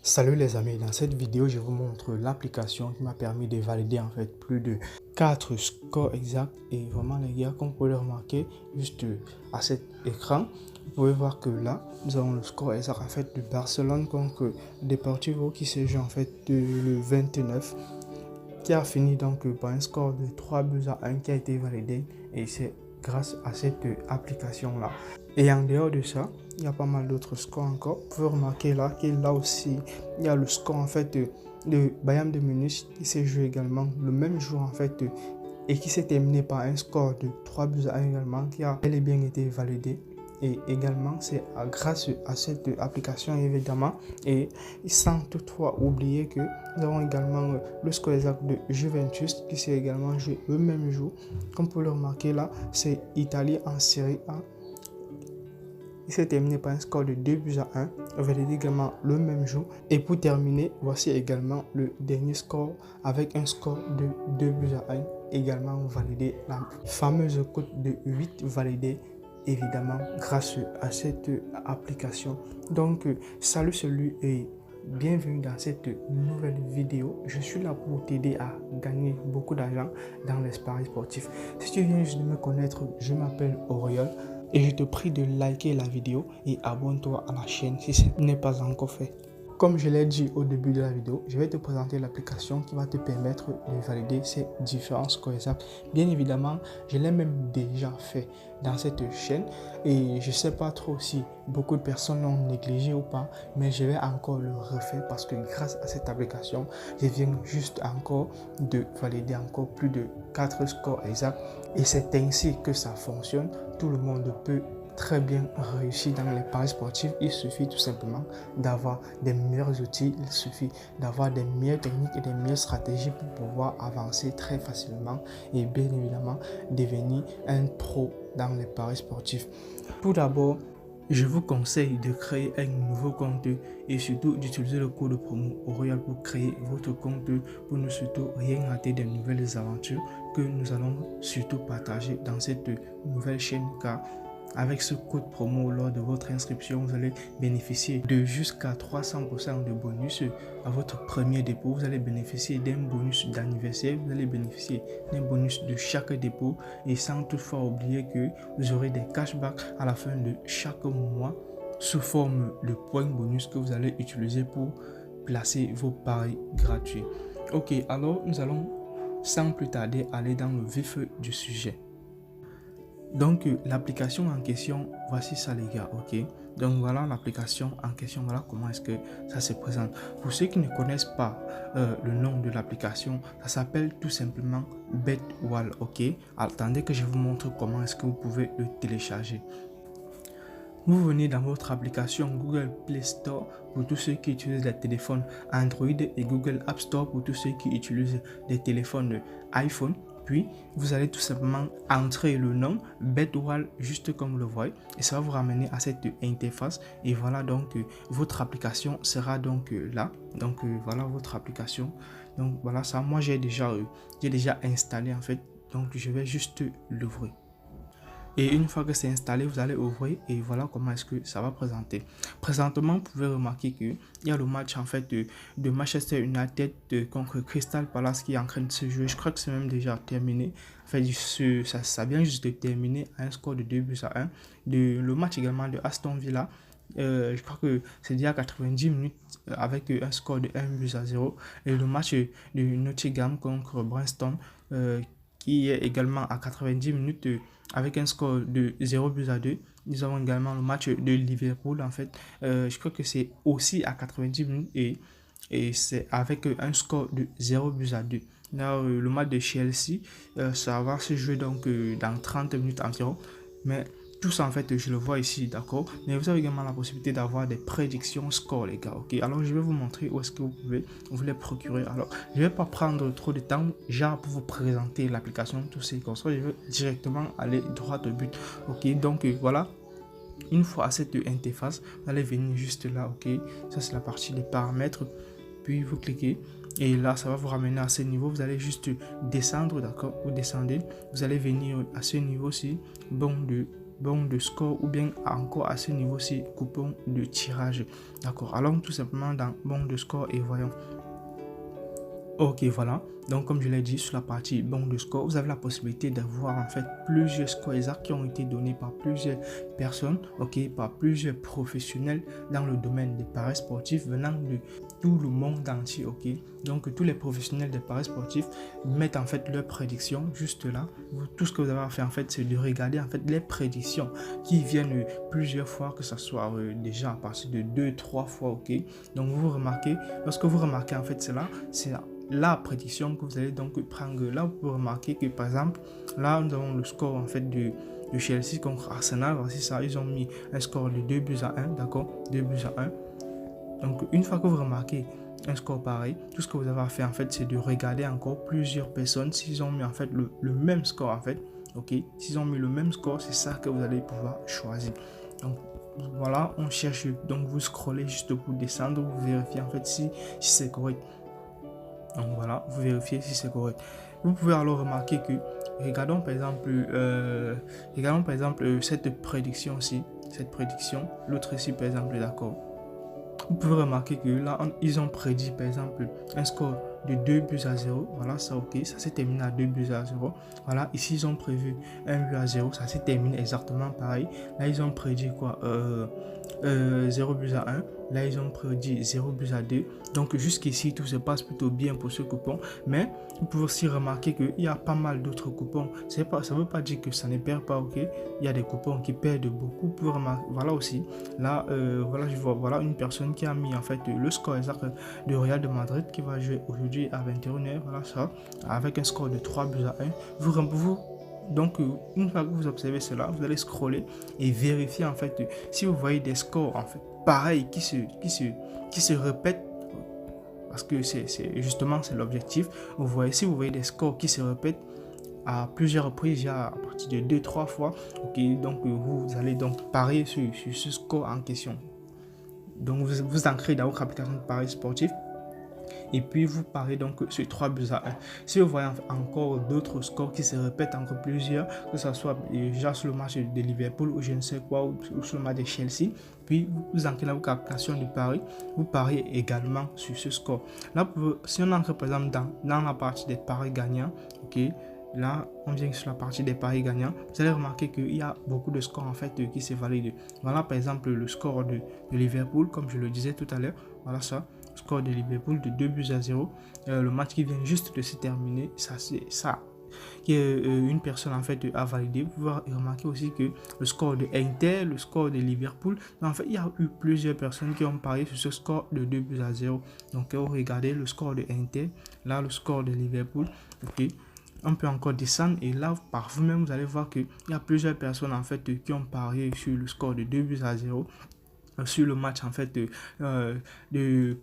Salut les amis, dans cette vidéo je vous montre l'application qui m'a permis de valider en fait plus de 4 scores exacts. Et vraiment les gars, comme vous pouvez le remarquer juste à cet écran, vous pouvez voir que là nous avons le score exact en fait de Barcelone contre Deportivo qui se joue en fait le 29, qui a fini donc par un score de 3-1 qui a été validé, et c'est grâce à cette application là. Et en dehors de ça, il y a pas mal d'autres scores encore. Vous pouvez remarquer là que là aussi il y a le score en fait de Bayern de Munich qui s'est joué également le même jour en fait, et qui s'est terminé par un score de 3-1 également, qui a bel et bien été validé. Et également c'est grâce à cette application évidemment, et sans toutefois oublier que nous avons également le score exact de Juventus qui s'est également joué le même jour. Comme vous pouvez le remarquer là, c'est Italie en Série A. Il s'est terminé par un score de 2-1, validé également le même jour. Et pour terminer, voici également le dernier score avec un score de 2-1, également validé. La fameuse cote de 8 validée évidemment grâce à cette application. Donc salut celui et bienvenue dans cette nouvelle vidéo. Je suis là pour t'aider à gagner beaucoup d'argent dans les paris sportifs. Si tu viens juste de me connaître, je m'appelle Auriol. Et je te prie de liker la vidéo et abonne-toi à la chaîne si ce n'est pas encore fait. Comme je l'ai dit au début de la vidéo, je vais te présenter l'application qui va te permettre de valider ces différents scores exacts. Bien évidemment, je l'ai même déjà fait dans cette chaîne et je ne sais pas trop si beaucoup de personnes l'ont négligé ou pas, mais je vais encore le refaire parce que grâce à cette application, je viens juste encore de valider encore plus de 4 scores exacts, et c'est ainsi que ça fonctionne. Tout le monde peut très bien réussir dans les paris sportifs. Il suffit tout simplement d'avoir des meilleurs outils, il suffit d'avoir des meilleures techniques et des meilleures stratégies pour pouvoir avancer très facilement et bien évidemment devenir un pro dans les paris sportifs. Tout d'abord, je vous conseille de créer un nouveau compte et surtout d'utiliser le code promo Auriol pour créer votre compte, pour ne surtout rien rater des nouvelles aventures que nous allons surtout partager dans cette nouvelle chaîne, car avec ce code promo, lors de votre inscription, vous allez bénéficier de jusqu'à 300% de bonus à votre premier dépôt. Vous allez bénéficier d'un bonus d'anniversaire, vous allez bénéficier d'un bonus de chaque dépôt, et sans toutefois oublier que vous aurez des cashbacks à la fin de chaque mois sous forme de points bonus que vous allez utiliser pour placer vos paris gratuits. Ok, alors nous allons sans plus tarder aller dans le vif du sujet. Donc l'application en question, voici ça les gars, ok. Donc voilà l'application en question, voilà comment est-ce que ça se présente. Pour ceux qui ne connaissent pas le nom de l'application, ça s'appelle tout simplement BetWall, ok. Attendez que je vous montre comment est-ce que vous pouvez le télécharger. Vous venez dans votre application Google Play Store pour tous ceux qui utilisent des téléphones Android et Google App Store pour tous ceux qui utilisent des téléphones iPhone. Puis, vous allez tout simplement entrer le nom BetWall juste comme vous le voyez, et ça va vous ramener à cette interface. Et voilà donc votre application sera donc là. Donc voilà votre application. Donc voilà ça. Moi j'ai déjà installé en fait. Donc je vais juste l'ouvrir. Et une fois que c'est installé, vous allez ouvrir et voilà comment est-ce que ça va présenter. Présentement, vous pouvez remarquer qu'il y a le match en fait de Manchester United contre Crystal Palace qui est en train de se jouer. Je crois que c'est même déjà terminé. En fait, ça vient juste de terminer à un score de 2-1. Le match également de Aston Villa. Je crois que c'est déjà 90 minutes avec un score de 1-0. Et le match de Nottingham contre Brentford qui est également à 90 minutes avec un score de 0-2. Nous avons également le match de Liverpool en fait. Je crois que c'est aussi à 90 minutes et c'est avec un score de 0-2. Là, le match de Chelsea, ça va se jouer donc dans 30 minutes environ. Mais tout ça en fait je le vois ici, d'accord, mais vous avez également la possibilité d'avoir des prédictions score les gars, ok. Alors je vais vous montrer où est-ce que vous pouvez vous les procurer. Alors je vais pas prendre trop de temps genre pour vous présenter l'application, tous ces conseils, je vais directement aller droit au but, ok. Donc voilà, une fois à cette interface, vous allez venir juste là, ok. Ça c'est la partie des paramètres, puis vous cliquez et là ça va vous ramener à ce niveau. Vous allez juste descendre, d'accord, vous descendez, vous allez venir à ce niveau-ci, bon, de bon de score ou bien encore à ce niveau-ci coupon de tirage. D'accord, allons tout simplement dans bon de score et voyons. Ok, voilà. Donc, comme je l'ai dit, sur la partie bon de score, vous avez la possibilité d'avoir en fait plusieurs scores exacts qui ont été donnés par plusieurs personnes, ok, par plusieurs professionnels dans le domaine des paris sportifs venant de tout le monde entier, ok. Donc, tous les professionnels des paris sportifs mettent en fait leurs prédictions juste là. Tout ce que vous avez à faire en fait, c'est de regarder en fait les prédictions qui viennent plusieurs fois, que ce soit déjà à partir de 2-3 fois, ok. Donc, vous remarquez, lorsque vous remarquez en fait cela, c'est la prédiction que vous allez donc prendre. Là, vous pouvez remarquer que par exemple, là, nous avons le score en fait de Chelsea contre Arsenal. Voici ça, ils ont mis un score de 2-1, d'accord, 2-1. Donc, une fois que vous remarquez un score pareil, tout ce que vous avez à faire en fait, c'est de regarder encore plusieurs personnes s'ils ont mis en fait le même score en fait, ok. S'ils ont mis le même score, c'est ça que vous allez pouvoir choisir. Donc, voilà, on cherche, donc vous scrollez juste pour descendre, vous vérifiez en fait si c'est correct. Donc voilà, vous vérifiez si c'est correct. Vous pouvez alors remarquer que, regardons par exemple cette prédiction-ci, l'autre ici par exemple, d'accord. Vous pouvez remarquer que là, ils ont prédit par exemple un score de 2-0. Voilà, ça ok, ça s'est terminé à 2-0. Voilà, ici ils ont prévu 1-0, ça s'est terminé exactement pareil. Là, ils ont prédit quoi 0-1. Là, ils ont prédit 0-2. Donc, jusqu'ici, tout se passe plutôt bien pour ce coupon. Mais, vous pouvez aussi remarquer qu'il y a pas mal d'autres coupons. Ça ne veut pas dire que ça ne perd pas, ok. Il y a des coupons qui perdent beaucoup. Vous pouvez remarquer, voilà aussi. Là, voilà, je vois, voilà une personne qui a mis en fait le score exact de Real de Madrid qui va jouer aujourd'hui à 21h. Voilà ça, avec un score de 3-1. Donc, une fois que vous observez cela, vous allez scroller et vérifier en fait si vous voyez des scores en fait pareils qui se répètent, parce que c'est l'objectif. Si vous voyez des scores qui se répètent à plusieurs reprises, à partir de 2-3 fois, ok, donc vous allez donc parier sur ce score en question. Donc vous ancrez dans votre application de paris sportif et puis vous pariez donc sur 3-1. Si vous voyez encore d'autres scores qui se répètent entre plusieurs, que ce soit déjà sur le match de Liverpool ou je ne sais quoi, ou sur le match de Chelsea, puis vous ancrez dans votre application de paris, vous pariez également sur ce score. Là, si on entre par exemple dans la partie des paris gagnants, ok. Là, on vient sur la partie des paris gagnants. Vous allez remarquer qu'il y a beaucoup de scores en fait qui se valident. Voilà par exemple le score de Liverpool, comme je le disais tout à l'heure. Voilà ça, score de Liverpool de 2-0. Le match qui vient juste de se terminer, ça c'est ça. Une personne en fait a validé. Vous pouvez remarquer aussi que le score de Inter, le score de Liverpool, en fait il y a eu plusieurs personnes qui ont parié sur ce score de 2-0. Donc regardez le score de Inter, là le score de Liverpool, ok. On peut encore descendre et là par vous-même vous allez voir qu'il y a plusieurs personnes en fait qui ont parié sur le score de 2-0 sur le match en fait de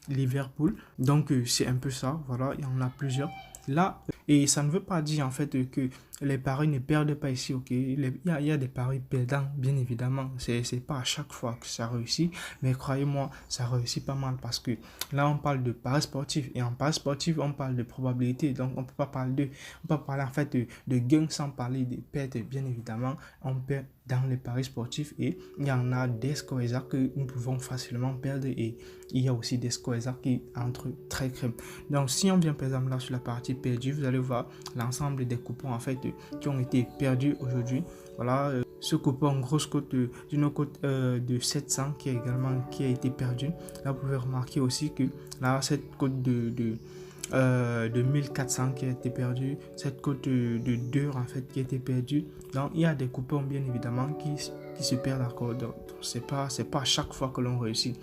Liverpool. Donc c'est un peu ça, voilà, il y en a plusieurs là. Et ça ne veut pas dire en fait que les paris ne perdent pas ici, ok. Il y a des paris perdants, bien évidemment. C'est pas à chaque fois que ça réussit, mais croyez-moi, ça réussit pas mal parce que là, on parle de paris sportifs et en paris sportif, on parle de probabilité. Donc, on peut pas parler en fait de gains sans parler de pertes, bien évidemment. On perd dans les paris sportifs et il y en a des scores exacts que nous pouvons facilement perdre et il y a aussi des scores exacts qui entrent très crème. Donc, si on vient par exemple là sur la partie perdue, vous allez voir l'ensemble des coupons en fait qui ont été perdus aujourd'hui. Voilà, ce coupon grosse cote d'une cote de 700 qui a été perdu. Là, vous pouvez remarquer aussi que là cette cote de 1400 qui a été perdue, cette cote de 2 en fait qui a été perdue. Donc il y a des coupons bien évidemment qui se perdent encore. Donc c'est pas à chaque fois que l'on réussit.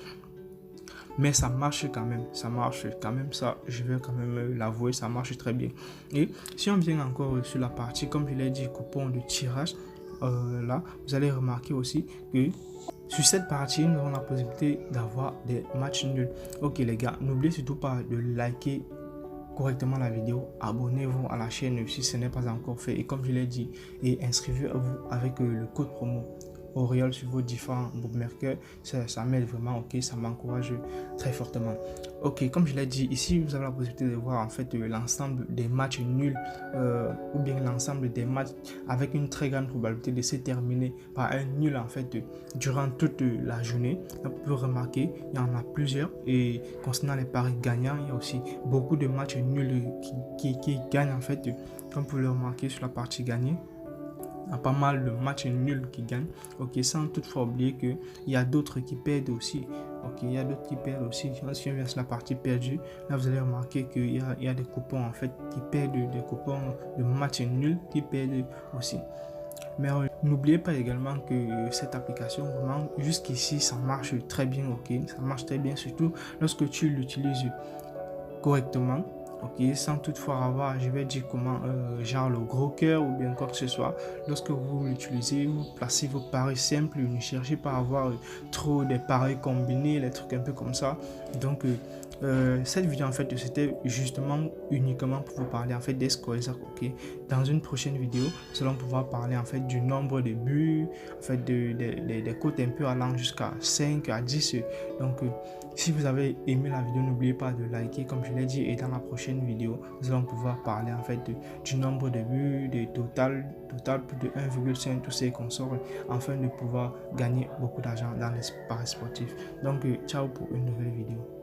Mais ça marche quand même, ça je vais quand même l'avouer, ça marche très bien. Et si on vient encore sur la partie, comme je l'ai dit, coupon de tirage, là, vous allez remarquer aussi que sur cette partie, nous avons la possibilité d'avoir des matchs nuls. Ok les gars, n'oubliez surtout pas de liker correctement la vidéo, abonnez-vous à la chaîne si ce n'est pas encore fait et comme je l'ai dit, et inscrivez-vous avec le code promo auréoles sur vos différents bookmakers. Ça m'aide vraiment, ok, ça m'encourage très fortement. Ok, comme je l'ai dit, ici vous avez la possibilité de voir en fait l'ensemble des matchs nuls ou bien l'ensemble des matchs avec une très grande probabilité de se terminer par un nul en fait durant toute la journée. On peut remarquer, il y en a plusieurs, et concernant les paris gagnants, il y a aussi beaucoup de matchs nuls qui gagnent en fait, comme vous pouvez le remarquer sur la partie gagnée. Il y a pas mal de matchs nuls qui gagnent, ok, sans toutefois oublier qu'il y a d'autres qui perdent aussi. Ok, il y a d'autres qui perdent aussi. Si on vient sur la partie perdue, là vous allez remarquer qu'il y a des coupons en fait qui perdent, des coupons de matchs nuls qui perdent aussi. Mais n'oubliez pas également que cette application, vraiment, jusqu'ici, ça marche très bien, ok? Ça marche très bien, surtout lorsque tu l'utilises correctement, ok? Sans toutefois avoir, je vais dire comment, genre le gros cœur ou bien quoi que ce soit. Lorsque vous l'utilisez, vous placez vos paris simples, ne cherchez pas à avoir trop des paris combinés, les trucs un peu comme ça. Donc, cette vidéo en fait c'était justement uniquement pour vous parler en fait des scores exacts, ok. Dans une prochaine vidéo nous allons pouvoir parler en fait du nombre de buts, en fait des cotes un peu allant jusqu'à 5 à 10. Donc si vous avez aimé la vidéo, n'oubliez pas de liker comme je l'ai dit, et dans la prochaine vidéo nous allons pouvoir parler en fait du nombre de buts, de total plus de 1,5, tous ces consorts, afin de pouvoir gagner beaucoup d'argent dans les paris sportifs. Donc ciao pour une nouvelle vidéo.